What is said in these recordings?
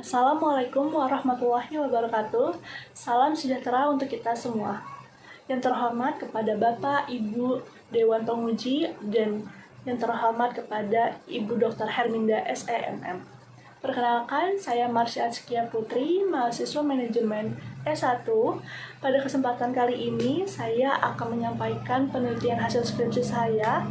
Assalamualaikum warahmatullahi wabarakatuh. Salam sejahtera untuk kita semua. Yang terhormat kepada Bapak, Ibu Dewan Penguji, dan yang terhormat kepada Ibu Dr. Herminda SEMM. Perkenalkan, saya Marsya Azkia Putri, mahasiswa manajemen S1. Pada kesempatan kali ini, saya akan menyampaikan penelitian hasil skripsi saya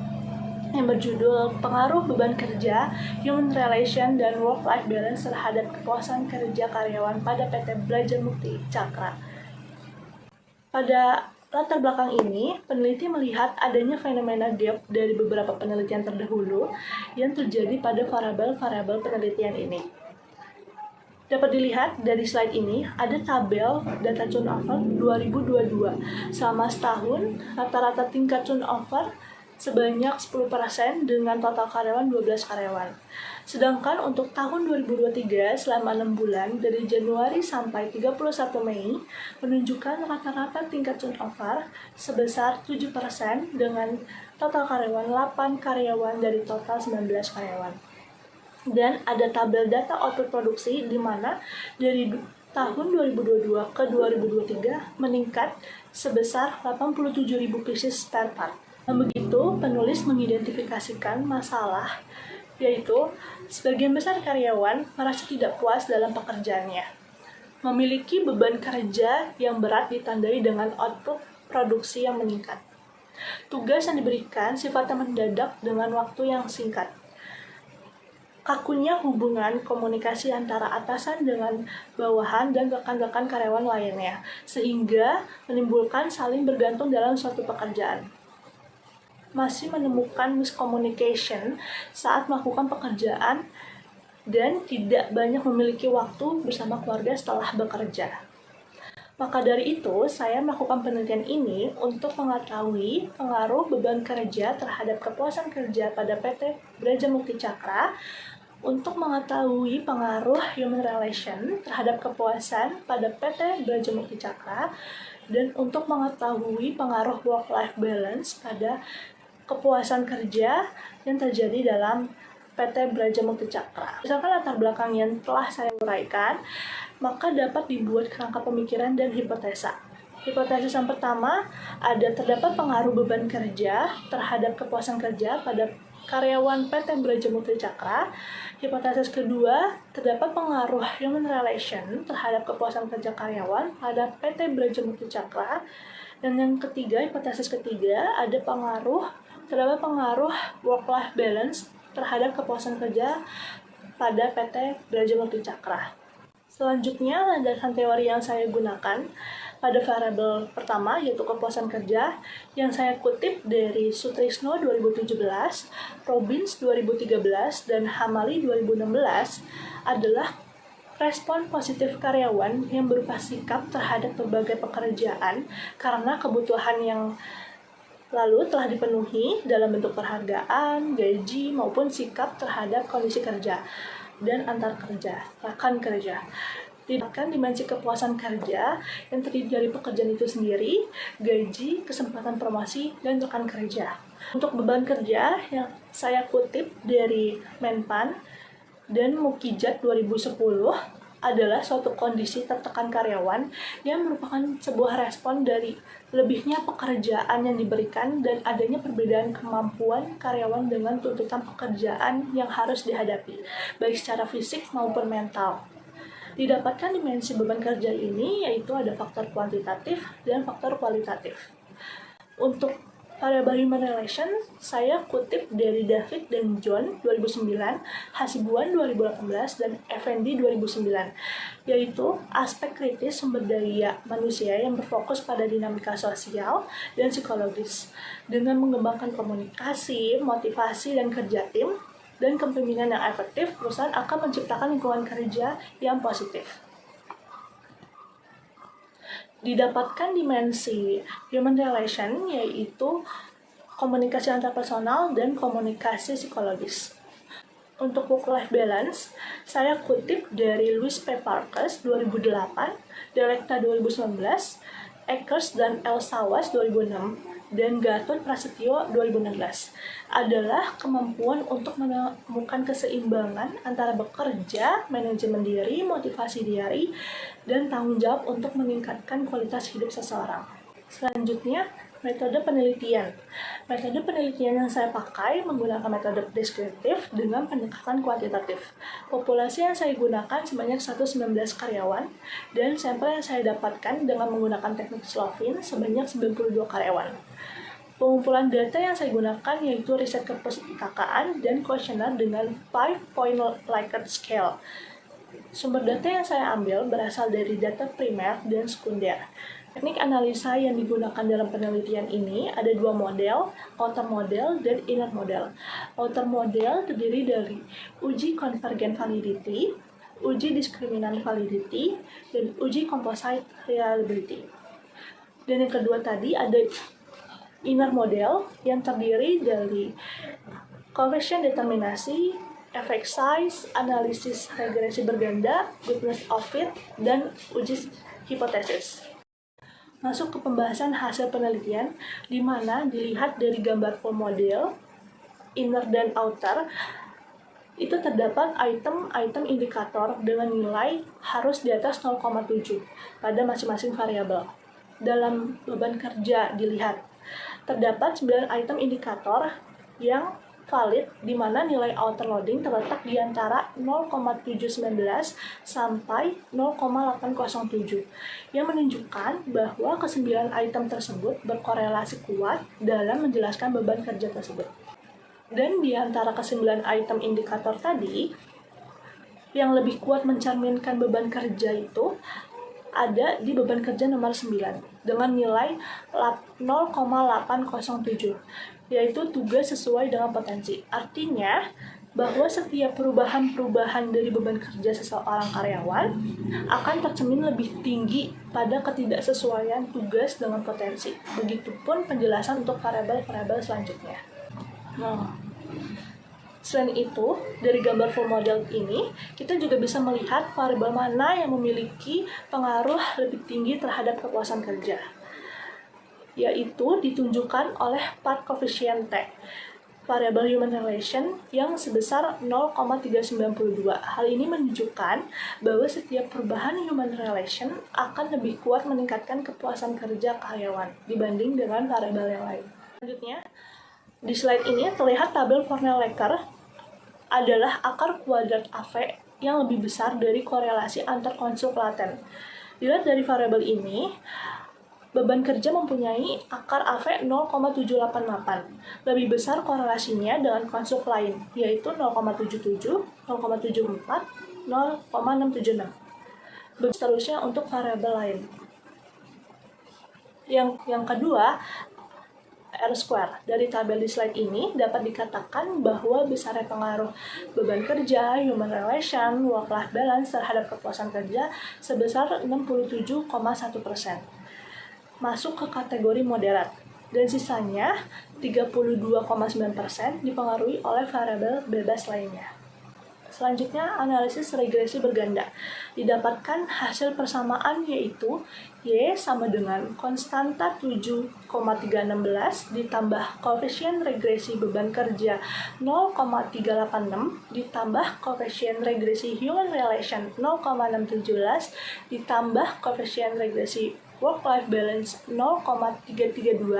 yang berjudul Pengaruh Beban Kerja, Human Relation, dan Work-Life Balance terhadap kepuasan kerja karyawan pada PT Brajamukti Cakra. Pada latar belakang ini, peneliti melihat adanya fenomena gap dari beberapa penelitian terdahulu yang terjadi pada variabel-variabel penelitian ini. Dapat dilihat dari slide ini, ada tabel data turnover 2022. Selama setahun, rata-rata tingkat turnover sebanyak 10% dengan total karyawan 12 karyawan. Sedangkan untuk tahun 2023 selama 6 bulan dari Januari sampai 31 Mei menunjukkan rata-rata tingkat turnover sebesar 7% dengan total karyawan 8 karyawan dari total 19 karyawan. Dan ada tabel data output produksi di mana dari tahun 2022 ke 2023 meningkat sebesar 87.000 pieces spare part. Begitu, penulis mengidentifikasikan masalah, yaitu sebagian besar karyawan merasa tidak puas dalam pekerjaannya, memiliki beban kerja yang berat ditandai dengan output produksi yang meningkat. Tugas yang diberikan sifatnya mendadak dengan waktu yang singkat. Kakunya hubungan komunikasi antara atasan dengan bawahan dan rekan-rekan karyawan lainnya, sehingga menimbulkan saling bergantung dalam suatu pekerjaan. Masih menemukan miscommunication saat melakukan pekerjaan dan tidak banyak memiliki waktu bersama keluarga setelah bekerja. Maka dari itu, saya melakukan penelitian ini untuk mengetahui pengaruh beban kerja terhadap kepuasan kerja pada PT Brajamukti Cakra, untuk mengetahui pengaruh human relation terhadap kepuasan pada PT Brajamukti Cakra, dan untuk mengetahui pengaruh work-life balance pada kepuasan kerja yang terjadi dalam PT Brajamukti Cakra. Misalkan latar belakang yang telah saya uraikan, maka dapat dibuat kerangka pemikiran dan hipotesa. Hipotesis yang pertama, terdapat pengaruh beban kerja terhadap kepuasan kerja pada karyawan PT Brajamukti Cakra. Hipotesis kedua, terdapat pengaruh human relation terhadap kepuasan kerja karyawan pada PT Brajamukti Cakra. Dan yang ketiga, hipotesis ketiga, terdapat pengaruh work-life balance terhadap kepuasan kerja pada PT Brajamukti Cakra. Selanjutnya, landasan teori yang saya gunakan pada variabel pertama, yaitu kepuasan kerja, yang saya kutip dari Sutrisno 2017, Robbins 2013, dan Hamali 2016, adalah respon positif karyawan yang berupa sikap terhadap berbagai pekerjaan karena kebutuhan yang lalu telah dipenuhi dalam bentuk penghargaan, gaji, maupun sikap terhadap kondisi kerja dan antar kerja, rekan kerja. Didapatkan dimensi kepuasan kerja yang terdiri dari pekerjaan itu sendiri, gaji, kesempatan promosi, dan rekan kerja. Untuk beban kerja yang saya kutip dari Menpan dan Mukijat 2010, adalah suatu kondisi tertekan karyawan yang merupakan sebuah respon dari lebihnya pekerjaan yang diberikan dan adanya perbedaan kemampuan karyawan dengan tuntutan pekerjaan yang harus dihadapi, baik secara fisik maupun mental. Didapatkan dimensi beban kerja ini yaitu ada faktor kuantitatif dan faktor kualitatif. Untuk variabel human relation, saya kutip dari David dan John 2009, Hasibuan 2018, dan Effendi 2009, yaitu aspek kritis sumber daya manusia yang berfokus pada dinamika sosial dan psikologis. Dengan mengembangkan komunikasi, motivasi, dan kerja tim, dan kepemimpinan yang efektif, perusahaan akan menciptakan lingkungan kerja yang positif. Didapatkan dimensi human relation, yaitu komunikasi antarpersonal dan komunikasi psikologis. Untuk work-life balance, saya kutip dari Louis P. Parkes 2008, Directa 2019, Eckers dan Elsawas 2006, dan Gatot Prasetyo 2016 adalah kemampuan untuk menemukan keseimbangan antara bekerja, manajemen diri, motivasi diri, dan tanggung jawab untuk meningkatkan kualitas hidup seseorang. Selanjutnya, metode penelitian. Metode penelitian yang saya pakai menggunakan metode deskriptif dengan pendekatan kuantitatif. Populasi yang saya gunakan sebanyak 119 karyawan, dan sampel yang saya dapatkan dengan menggunakan teknik Slovin sebanyak 92 karyawan. Pengumpulan data yang saya gunakan yaitu riset keperpustakaan dan kuesioner dengan 5-point Likert scale. Sumber data yang saya ambil berasal dari data primer dan sekunder. Teknik analisa yang digunakan dalam penelitian ini ada dua model, outer model dan inner model. Outer model terdiri dari uji convergent validity, uji discriminant validity, dan uji composite reliability. Dan yang kedua tadi ada inner model yang terdiri dari coefficient determinasi, effect size, analisis regresi berganda, goodness of fit, dan uji hipotesis. Masuk ke pembahasan hasil penelitian, di mana dilihat dari gambar full model, inner dan outer, itu terdapat item-item indikator dengan nilai harus di atas 0,7 pada masing-masing variabel. Dalam beban kerja dilihat, terdapat 9 item indikator yang valid di mana nilai outer loading terletak di antara 0,719 sampai 0,807 yang menunjukkan bahwa ke-9 item tersebut berkorelasi kuat dalam menjelaskan beban kerja tersebut. Dan di antara ke-9 item indikator tadi, yang lebih kuat mencerminkan beban kerja itu ada di beban kerja nomor 9 dengan nilai 0,807, yaitu tugas sesuai dengan potensi. Artinya bahwa setiap perubahan-perubahan dari beban kerja seseorang karyawan akan tercermin lebih tinggi pada ketidaksesuaian tugas dengan potensi. Begitupun penjelasan untuk variabel-variabel selanjutnya. Nah, selain itu, dari gambar full model ini, kita juga bisa melihat variabel mana yang memiliki pengaruh lebih tinggi terhadap kepuasan kerja, yaitu ditunjukkan oleh part coefficient T, variabel human relation yang sebesar 0,392. Hal ini menunjukkan bahwa setiap perubahan human relation akan lebih kuat meningkatkan kepuasan kerja karyawan dibanding dengan variabel yang lain. Selanjutnya, di slide ini terlihat tabel Fornell-Lecker adalah akar kuadrat AV yang lebih besar dari korelasi antar konstruk laten. Dilihat dari variabel ini, beban kerja mempunyai akar AV 0,788. Lebih besar korelasinya dengan konstruk lain, yaitu 0,77, 0,74, 0,676. Begitu seterusnya untuk variabel lain. Yang kedua, R-square. Dari tabel di slide ini dapat dikatakan bahwa besarnya pengaruh beban kerja, human relation, work-life balance terhadap kepuasan kerja sebesar 67,1%. Masuk ke kategori moderat, dan sisanya 32,9% dipengaruhi oleh variabel bebas lainnya. Selanjutnya, analisis regresi berganda. Didapatkan hasil persamaan yaitu Y sama dengan konstanta 7,316 ditambah koefisien regresi beban kerja 0,386 ditambah koefisien regresi human relation 0,617 ditambah koefisien regresi work-life balance 0,332,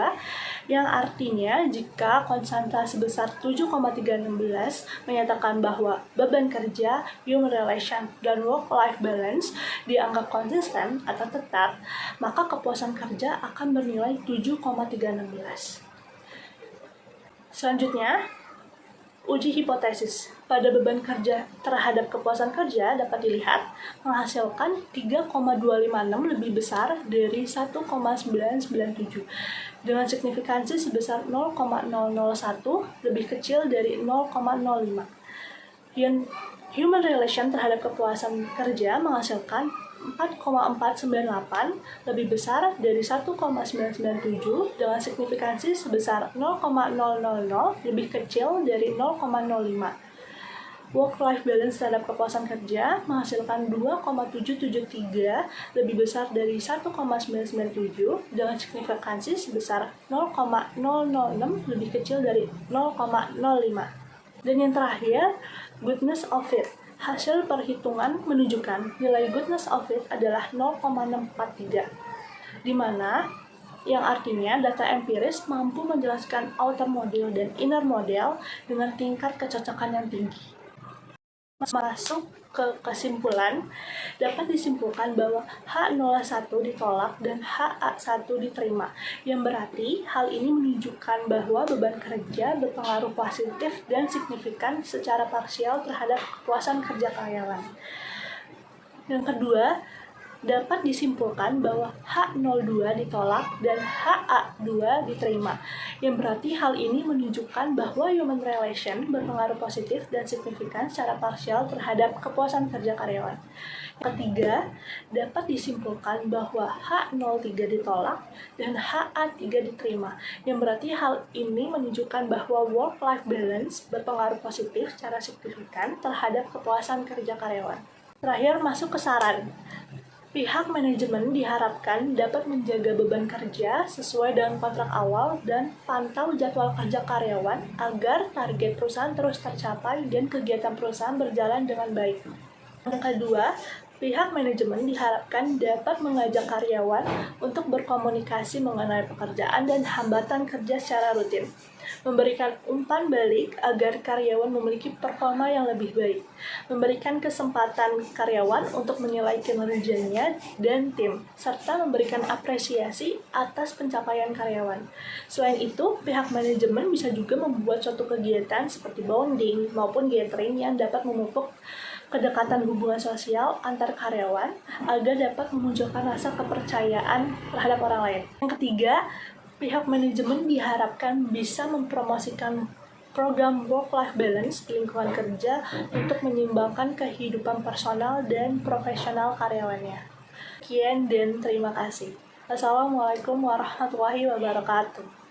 yang artinya jika konstanta sebesar 7,316 menyatakan bahwa beban kerja, human relation, dan work-life balance dianggap konsisten atau tetap, maka kepuasan kerja akan bernilai 7,316. Selanjutnya, uji hipotesis pada beban kerja terhadap kepuasan kerja dapat dilihat menghasilkan 3,256 lebih besar dari 1,997 dengan signifikansi sebesar 0,001 lebih kecil dari 0,05. Human relation terhadap kepuasan kerja menghasilkan 4,498 lebih besar dari 1,997 dengan signifikansi sebesar 0,000 lebih kecil dari 0,05. work-life balance terhadap kepuasan kerja menghasilkan 2,773, lebih besar dari 1,997, dengan signifikansi sebesar 0,006, lebih kecil dari 0,05. Dan yang terakhir, goodness of fit. Hasil perhitungan menunjukkan nilai goodness of fit adalah 0,643, di mana yang artinya data empiris mampu menjelaskan outer model dan inner model dengan tingkat kecocokan yang tinggi. Masuk ke kesimpulan, dapat disimpulkan bahwa H01 ditolak dan HA1 diterima, yang berarti hal ini menunjukkan bahwa beban kerja berpengaruh positif dan signifikan secara parsial terhadap kepuasan kerja karyawan. Yang kedua, dapat disimpulkan bahwa H02 ditolak dan HA2 diterima, yang berarti hal ini menunjukkan bahwa human relation berpengaruh positif dan signifikan secara parsial terhadap kepuasan kerja karyawan. Yang ketiga, dapat disimpulkan bahwa H03 ditolak dan HA3 diterima, yang berarti hal ini menunjukkan bahwa work-life balance berpengaruh positif secara signifikan terhadap kepuasan kerja karyawan. Terakhir, masuk ke saran. Pihak manajemen diharapkan dapat menjaga beban kerja sesuai dengan kontrak awal dan pantau jadwal kerja karyawan agar target perusahaan terus tercapai dan kegiatan perusahaan berjalan dengan baik. Yang kedua, pihak manajemen diharapkan dapat mengajak karyawan untuk berkomunikasi mengenai pekerjaan dan hambatan kerja secara rutin, memberikan umpan balik agar karyawan memiliki performa yang lebih baik, memberikan kesempatan karyawan untuk menilai kinerjanya dan tim, serta memberikan apresiasi atas pencapaian karyawan. Selain itu, pihak manajemen bisa juga membuat suatu kegiatan seperti bonding maupun gathering yang dapat memupuk kedekatan hubungan sosial antar karyawan agar dapat memunculkan rasa kepercayaan terhadap orang lain. Yang ketiga, pihak manajemen diharapkan bisa mempromosikan program work-life balance di lingkungan kerja untuk menyeimbangkan kehidupan personal dan profesional karyawannya. Sekian dan terima kasih. Assalamualaikum warahmatullahi wabarakatuh.